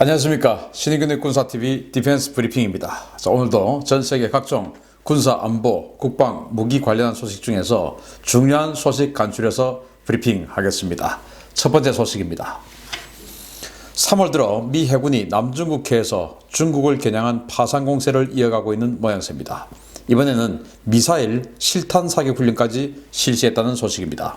안녕하십니까. 신의균의 군사TV 디펜스 브리핑입니다. 자, 오늘도 전 세계 각종 군사 안보, 국방, 무기 관련한 소식 중에서 중요한 소식 간추려서 브리핑하겠습니다. 첫 번째 소식입니다. 3월 들어 미 해군이 남중국해에서 중국을 겨냥한 파상 공세를 이어가고 있는 모양새입니다. 이번에는 미사일 실탄 사격 훈련까지 실시했다는 소식입니다.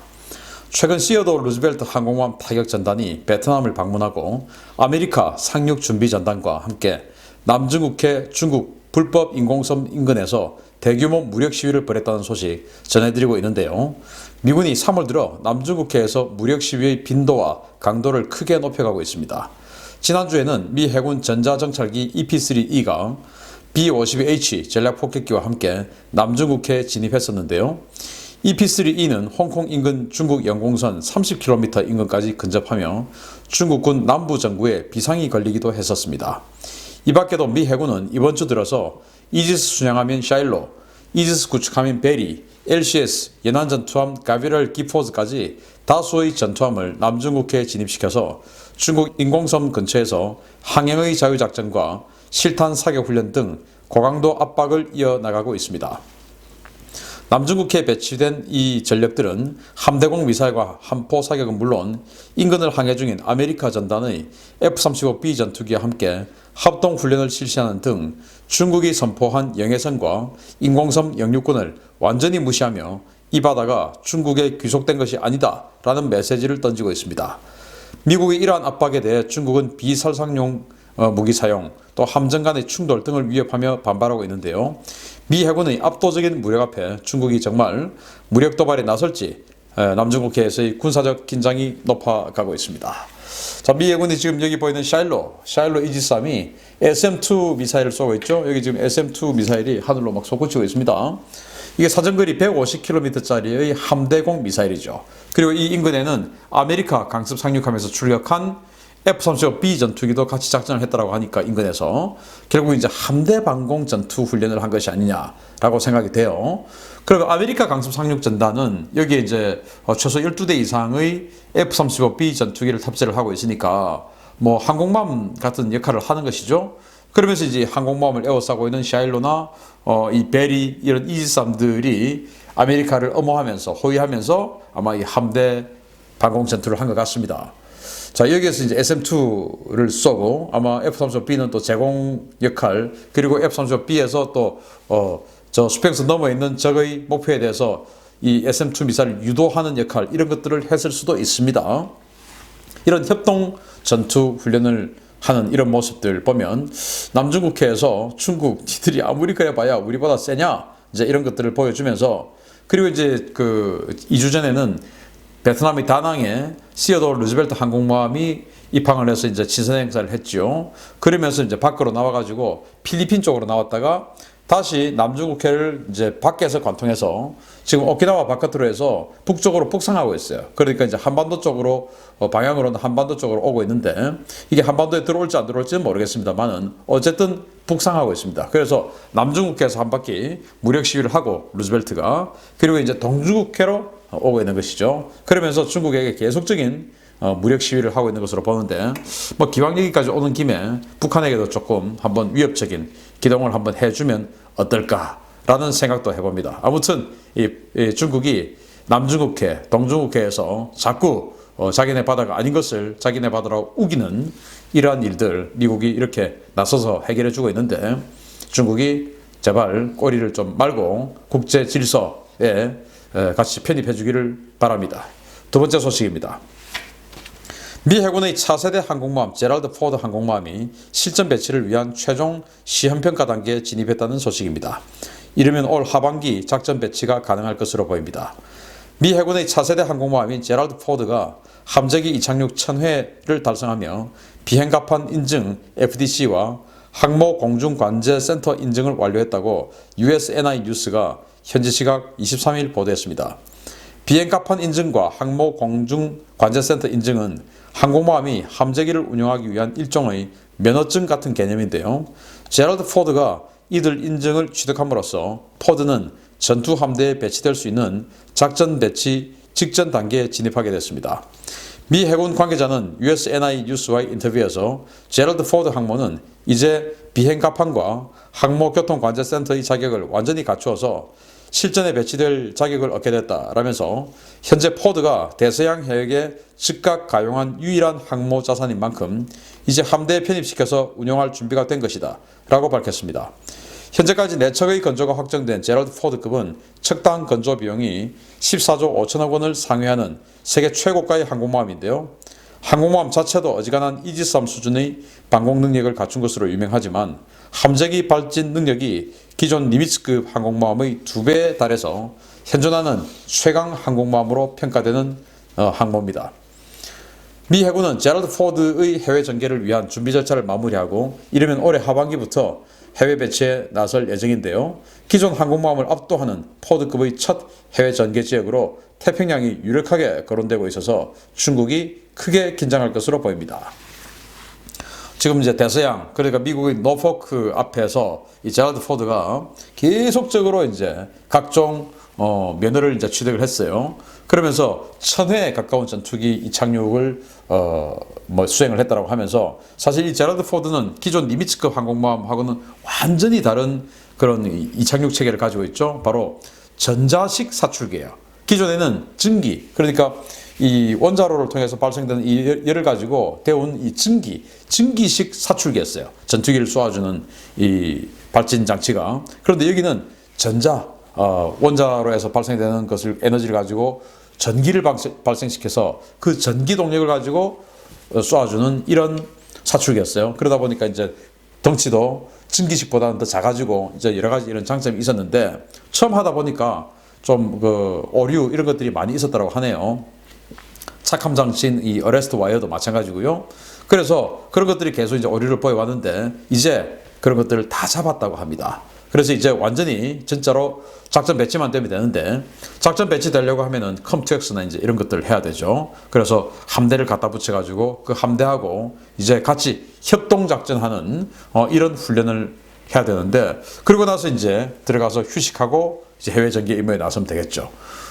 최근 시어도어 루즈벨트 항공모함 타격 전단이 베트남을 방문하고 아메리카 상륙 준비 전단과 함께 남중국해 중국 불법 인공섬 인근에서 대규모 무력 시위를 벌였다는 소식 전해드리고 있는데요. 미군이 3월 들어 남중국해에서 무력 시위의 빈도와 강도를 크게 높여가고 있습니다. 지난주에는 미 해군 전자정찰기 EP-3E가 B-52H 전략폭격기와 함께 남중국해에 진입했었는데요. EP-3E는 홍콩 인근 중국 영공선 30km 인근까지 근접하며 중국군 남부 정부에 비상이 걸리기도 했었습니다. 이 밖에도 미 해군은 이번 주 들어서 이지스 순양함인 샤일로, 이지스 구축함인 베리, LCS, 연안전투함 가비럴 기포즈까지 다수의 전투함을 남중국해에 진입시켜서 중국 인공섬 근처에서 항행의 자유작전과 실탄 사격 훈련 등 고강도 압박을 이어나가고 있습니다. 남중국해에 배치된 이 전력들은 함대공 미사일과 함포 사격은 물론 인근을 항해 중인 아메리카 전단의 F-35B 전투기와 함께 합동 훈련을 실시하는 등 중국이 선포한 영해선과 인공섬 영유권을 완전히 무시하며 이 바다가 중국에 귀속된 것이 아니다 라는 메시지를 던지고 있습니다. 미국의 이러한 압박에 대해 중국은 비살상용 무기 사용, 또 함정 간의 충돌 등을 위협하며 반발하고 있는데요. 미 해군의 압도적인 무력 앞에 중국이 정말 무력 도발에 나설지 남중국해에서의 군사적 긴장이 높아가고 있습니다. 자, 미 해군이 지금 여기 보이는 샤일로 이지스함이 SM-2 미사일을 쏘고 있죠. 여기 지금 SM-2 미사일이 하늘로 막 솟구치고 있습니다. 이게 사정거리 150km짜리의 함대공 미사일이죠. 그리고 이 인근에는 아메리카 강습 상륙함에서 출격한 F-35B 전투기도 같이 작전을 했다라고 하니까 인근에서 결국 이제 함대 방공 전투 훈련을 한 것이 아니냐라고 생각이 돼요. 그리고 아메리카 강습 상륙 전단은 여기에 이제 최소 12대 이상의 F-35B 전투기를 탑재를 하고 있으니까 뭐 항공모함 같은 역할을 하는 것이죠. 그러면서 이제 항공모함을 에워싸고 있는 샤일로나 이 베리 이런 이지스함들이 아메리카를 엄호하면서 호위하면서 아마 이 함대 방공 전투를 한 것 같습니다. 자, 여기에서 이제 SM-2를 쏘고 아마 F-35B는 또 제공 역할, 그리고 F-35B에서 또 저 수평선 넘어 있는 적의 목표에 대해서 이 SM-2 미사일을 유도하는 역할, 이런 것들을 했을 수도 있습니다. 이런 협동 전투 훈련을 하는 이런 모습들 보면 남중국해에서 중국 니들이 아무리 그래봐야 우리보다 세냐, 이제 이런 것들을 보여주면서, 그리고 이제 그 2주 전에는 베트남의 다낭에 시어도어 루즈벨트 항공모함이 입항을 해서 이제 친선 행사를 했죠. 그러면서 이제 밖으로 나와가지고 필리핀 쪽으로 나왔다가 다시 남중국해를 이제 밖에서 관통해서 지금 오키나와 바깥으로 해서 북쪽으로 북상하고 있어요. 그러니까 이제 한반도 쪽으로 방향으로는 한반도 쪽으로 오고 있는데, 이게 한반도에 들어올지 안 들어올지는 모르겠습니다만은 어쨌든 북상하고 있습니다. 그래서 남중국해에서 한 바퀴 무력 시위를 하고 루즈벨트가, 그리고 이제 동중국해로 오고 있는 것이죠. 그러면서 중국에게 계속적인 무력 시위를 하고 있는 것으로 보는데, 뭐 기왕 여기까지 오는 김에 북한에게도 조금 한번 위협적인 기동을 한번 해주면 어떨까라는 생각도 해봅니다. 아무튼 이 중국이 남중국해, 동중국해에서 자꾸 자기네 바다가 아닌 것을 자기네 바다로 우기는 이러한 일들 미국이 이렇게 나서서 해결해주고 있는데, 중국이 제발 꼬리를 좀 말고 국제 질서에 같이 편입해 주기를 바랍니다. 두 번째 소식입니다. 미 해군의 차세대 항공모함 제랄드 포드 항공모함이 실전 배치를 위한 최종 시험평가 단계에 진입했다는 소식입니다. 이르면 올 하반기 작전 배치가 가능할 것으로 보입니다. 미 해군의 차세대 항공모함인 제랄드 포드가 함재기 이착륙 1000회를 달성하며 비행갑판 인증 FDC와 항모 공중 관제 센터 인증을 완료했다고 USNI 뉴스가 현지 시각 23일 보도했습니다. 비행갑판 인증과 항모 공중 관제센터 인증은 항공모함이 함재기를 운용하기 위한 일종의 면허증 같은 개념인데요. 제럴드 포드가 이들 인증을 취득함으로써 포드는 전투 함대에 배치될 수 있는 작전 배치 직전 단계에 진입하게 됐습니다. 미 해군 관계자는 USNI 뉴스와의 인터뷰에서 제럴드 포드 항모는 이제 비행갑판과 항모교통관제센터의 자격을 완전히 갖추어서 실전에 배치될 자격을 얻게 됐다라면서 현재 포드가 대서양 해역에 즉각 가용한 유일한 항모 자산인 만큼 이제 함대에 편입시켜서 운용할 준비가 된 것이다 라고 밝혔습니다. 현재까지 4척의 건조가 확정된 제럴드 포드급은 척당 건조 비용이 14조 5천억 원을 상회하는 세계 최고가의 항공모함인데요. 항공모함 자체도 어지간한 이지스함 수준의 방공 능력을 갖춘 것으로 유명하지만 함재기 발진 능력이 기존 니미츠급 항공모함의 2배에 달해서 현존하는 최강 항공모함으로 평가되는 항모입니다. 미 해군은 제럴드 포드의 해외 전개를 위한 준비 절차를 마무리하고 이르면 올해 하반기부터 해외 배치에 나설 예정인데요. 기존 항공모함을 압도하는 포드급의 첫 해외 전개 지역으로 태평양이 유력하게 거론되고 있어서 중국이 크게 긴장할 것으로 보입니다. 지금 이제 대서양, 그러니까 미국의 노포크 앞에서 이 제럴드 포드가 계속적으로 이제 각종 면허를 이제 취득을 했어요. 그러면서 1000회에 가까운 전투기 이착륙을 수행을 했다라고 하면서 사실 이 제럴드 포드는 기존 니미츠급 항공모함하고는 완전히 다른 그런 이착륙 체계를 가지고 있죠. 바로 전자식 사출기예요. 기존에는 증기, 그러니까 이 원자로를 통해서 발생되는 이 열을 가지고 데운 이 증기식 사출기였어요. 전투기를 쏘아주는 이 발진 장치가. 그런데 여기는 원자로에서 발생되는 것을 에너지를 가지고 전기를 발생시켜서 그 전기 동력을 가지고 쏘아주는 이런 사출기였어요. 그러다 보니까 이제 덩치도 증기식보다는 더 작아지고 이제 여러 가지 이런 장점이 있었는데 처음 하다 보니까 좀 오류 이런 것들이 많이 있었다고 하네요. 착함 장치인 이 어레스트 와이어도 마찬가지고요. 그래서 그런 것들이 계속 이제 오류를 보여왔는데 이제 그런 것들을 다 잡았다고 합니다. 그래서 이제 완전히 진짜로 작전 배치만 되면 되는데 작전 배치되려고 하면은 컴투엑스나 이제 이런 것들을 해야 되죠. 그래서 함대를 갖다 붙여가지고 그 함대하고 이제 같이 협동작전하는 이런 훈련을 해야 되는데 그러고 나서 이제 들어가서 휴식하고 이제 해외 전개 임무에 나서면 되겠죠.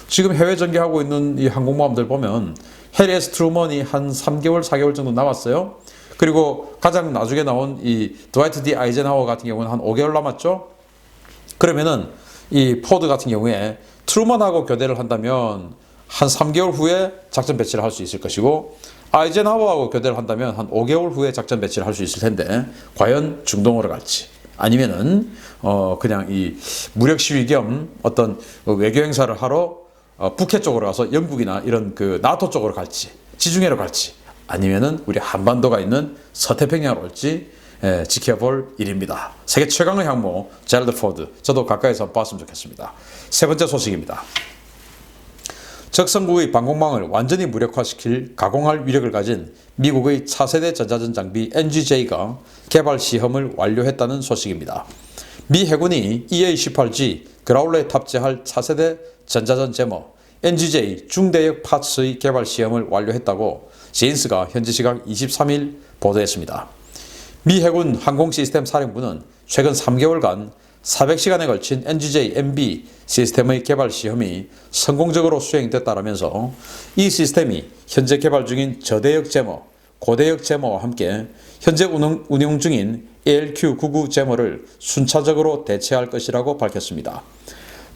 지금 해외 전개하고 있는 이 항공모함들 보면 해리 S 트루먼이 한 3개월, 4개월 정도 남았어요. 그리고 가장 나중에 나온 이 드와이트 D 아이젠하워 같은 경우는 한 5개월 남았죠. 그러면은 이 포드 같은 경우에 트루먼하고 교대를 한다면 한 3개월 후에 작전 배치를 할 수 있을 것이고 아이젠하워하고 교대를 한다면 한 5개월 후에 작전 배치를 할 수 있을 텐데 과연 중동으로 갈지 아니면은 그냥 이 무력 시위 겸 어떤 외교 행사를 하러 북해 쪽으로 가서 영국이나 이런 그 나토 쪽으로 갈지 지중해로 갈지 아니면은 우리 한반도가 있는 서태평양으로 올지 지켜볼 일입니다. 세계 최강의 항모 제럴드 포드 저도 가까이서 봤으면 좋겠습니다. 세 번째 소식입니다. 적성국의 방공망을 완전히 무력화시킬 가공할 위력을 가진 미국의 차세대 전자전 장비 NGJ가 개발 시험을 완료했다는 소식입니다. 미 해군이 EA-18G 그라울러에 탑재할 차세대 전자전 제머 NGJ 중대역 파츠의 개발 시험을 완료했다고 제인스가 현지 시각 23일 보도했습니다. 미 해군 항공시스템 사령부는 최근 3개월간 400시간에 걸친 NGJ-MB 시스템의 개발 시험이 성공적으로 수행됐다라면서 이 시스템이 현재 개발 중인 저대역 제머, 고대역 제머와 함께 현재 운영 중인 ALQ-99 제머를 순차적으로 대체할 것이라고 밝혔습니다.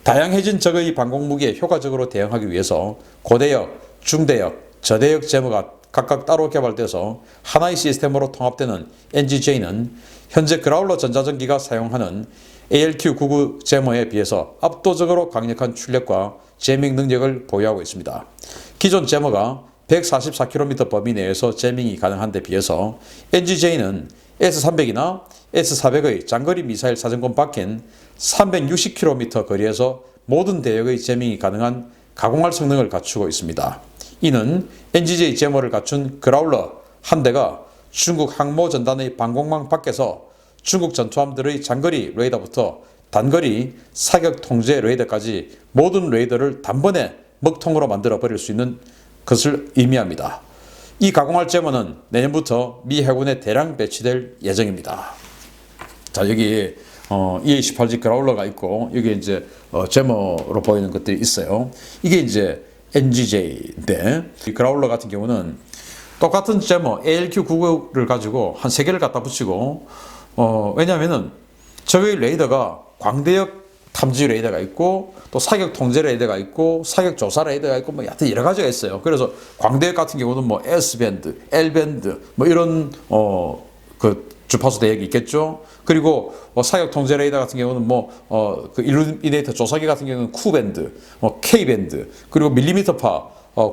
다양해진 적의 방공무기에 효과적으로 대응하기 위해서 고대역, 중대역, 저대역 제머가 각각 따로 개발돼서 하나의 시스템으로 통합되는 NGJ는 현재 그라울러 전자전기가 사용하는 ALQ-99 제머에 비해서 압도적으로 강력한 출력과 제밍 능력을 보유하고 있습니다. 기존 제머가 144km 범위 내에서 제밍이 가능한 데 비해서 NGJ는 S-300이나 S-400의 장거리 미사일 사정권 밖인 360km 거리에서 모든 대역의 제밍이 가능한 가공할 성능을 갖추고 있습니다. 이는 NGJ 제머를 갖춘 그라울러 한 대가 중국 항모 전단의 방공망 밖에서 중국 전투함들의 장거리 레이더부터 단거리 사격 통제 레이더까지 모든 레이더를 단번에 먹통으로 만들어 버릴 수 있는 것을 의미합니다. 이 가공할 제머는 내년부터 미 해군에 대량 배치될 예정입니다. 자, 여기 EA-18G 그라울러가 있고 여기 이제 제머로 보이는 것들이 있어요. 이게 이제 NGJ인데 이 그라울러 같은 경우는 똑같은 제모 ALQ99를 가지고 한 3개를 갖다 붙이고 왜냐하면은 저의 레이더가 광대역 탐지 레이더가 있고 또 사격 통제 레이더가 있고 사격 조사 레이더가 있고 뭐 여하튼 여러 가지가 있어요. 그래서 광대역 같은 경우는 뭐 S밴드, L밴드 뭐 이런 그 주파수 대역이 있겠죠. 그리고 사격 통제 레이더 같은 경우는 그 일루미네이터 조사기 같은 경우는 Q밴드, K밴드, 그리고 밀리미터파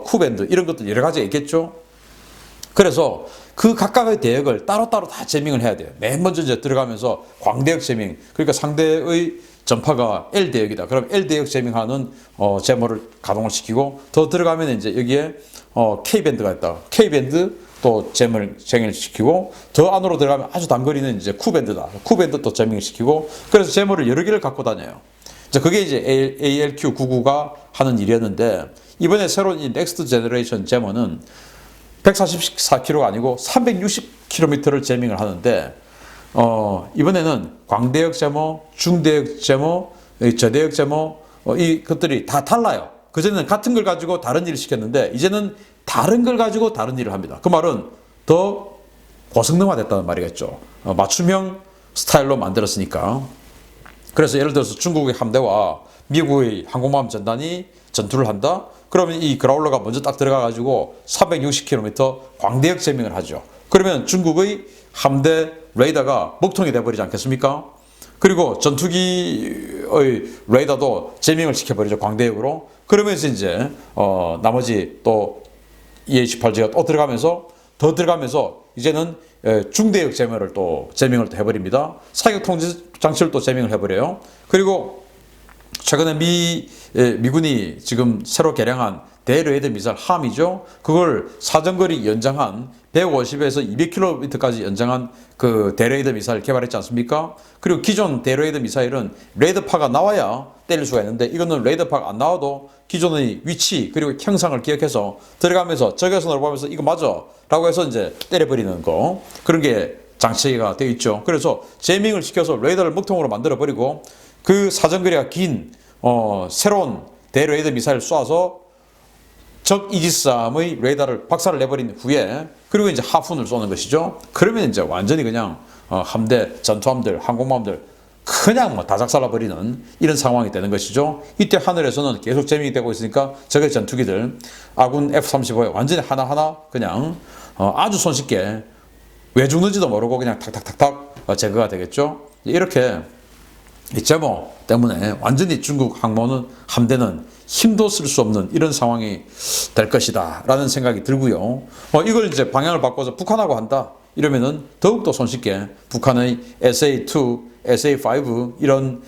Q밴드 이런 것들 여러 가지가 있겠죠. 그래서 그 각각의 대역을 따로따로 다 제밍을 해야 돼요. 맨 먼저 이제 들어가면서 광대역 제밍, 그러니까 상대의 전파가 L대역이다. 그럼 L대역 제밍하는 제모를 가동을 시키고 더 들어가면 이제 여기에 K밴드가 있다. K밴드 또 제밍을 시키고 더 안으로 들어가면 아주 단거리는 이제 Q밴드다. Q밴드 또 제밍을 시키고 그래서 제모를 여러 개를 갖고 다녀요. 그게 이제 ALQ99가 하는 일이었는데 이번에 새로운 이 넥스트 제너레이션 제모는 144km가 아니고 360km를 제밍을 하는데 이번에는 광대역 제모, 중대역 제모, 저대역 제모 이 것들이 다 달라요. 그전에는 같은 걸 가지고 다른 일을 시켰는데 이제는 다른 걸 가지고 다른 일을 합니다. 그 말은 더 고성능화됐다는 말이겠죠. 맞춤형 스타일로 만들었으니까. 그래서 예를 들어서 중국의 함대와 미국의 항공모함 전단이 전투를 한다. 그러면 이 그라울러가 먼저 딱 들어가 가지고 360km 광대역 제밍을 하죠. 그러면 중국의 함대 레이더가 먹통이 돼버리지 않겠습니까? 그리고 전투기의 레이더도 제밍을 시켜버리죠. 광대역으로. 그러면서 이제 나머지 또 EH-8G가 또 더 들어가면서 이제는 중대역 제밍을 또 해버립니다. 사격 통제 장치를 또 제밍을 해버려요. 그리고 최근에 미군이 지금 새로 개량한 대레이더 미사일 함이죠. 그걸 사정거리 연장한 150에서 200km까지 연장한 그 대레이더 미사일 개발했지 않습니까? 그리고 기존 대레이더 미사일은 레이더파가 나와야 때릴 수가 있는데 이거는 레이더파가 안 나와도 기존의 위치 그리고 형상을 기억해서 들어가면서 적외선으로 보면서 이거 맞아 라고 해서 이제 때려버리는 거 그런 게 장치가 되어 있죠. 그래서 제밍을 시켜서 레이더를 먹통으로 만들어 버리고 그 사정거리가 긴 새로운 대레이더 미사일을 쏴서 적 이지스함의 레이더를 박살을 내버린 후에 그리고 이제 하푼을 쏘는 것이죠. 그러면 이제 완전히 그냥 함대, 전투함들, 항공모함들 그냥 다 작살나버리는 이런 상황이 되는 것이죠. 이때 하늘에서는 계속 제밍이 되고 있으니까 적의 전투기들 아군 F-35에 완전히 하나하나 그냥 아주 손쉽게 왜 죽는지도 모르고 그냥 탁탁탁탁 제거가 되겠죠. 이렇게 이 제모 때문에 완전히 중국 함대는 힘도 쓸 수 없는 이런 상황이 될 것이다 라는 생각이 들고요. 이걸 이제 방향을 바꿔서 북한하고 한다 이러면은 더욱더 손쉽게 북한의 SA2, SA5 이런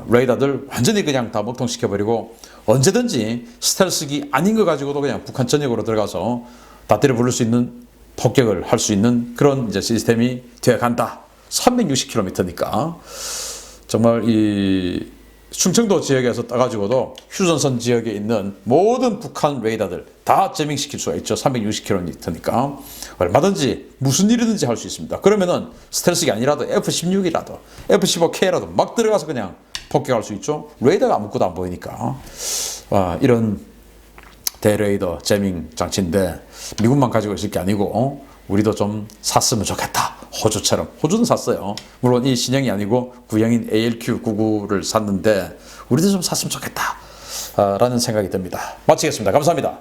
레이더들 완전히 그냥 다 먹통시켜버리고 언제든지 스텔스기 아닌 거 가지고도 그냥 북한 전역으로 들어가서 다 때려 부를 수 있는 폭격을 할 수 있는 그런 이제 시스템이 되어 간다. 360km니까 정말 이 충청도 지역에서 따가지고도 휴전선 지역에 있는 모든 북한 레이더들 다 제밍시킬 수가 있죠. 360km니까 얼마든지 무슨 일이든지 할 수 있습니다. 그러면은 스텔스기 아니라도 F-16이라도 F-15K라도 막 들어가서 그냥 폭격할 수 있죠. 레이더가 아무것도 안 보이니까 이런 대레이더 제밍 장치인데 미국만 가지고 있을 게 아니고 우리도 좀 샀으면 좋겠다. 호주처럼. 호주는 샀어요. 물론 이 신형이 아니고 구형인 ALQ99를 샀는데 우리도 좀 샀으면 좋겠다. 라는 생각이 듭니다. 마치겠습니다. 감사합니다.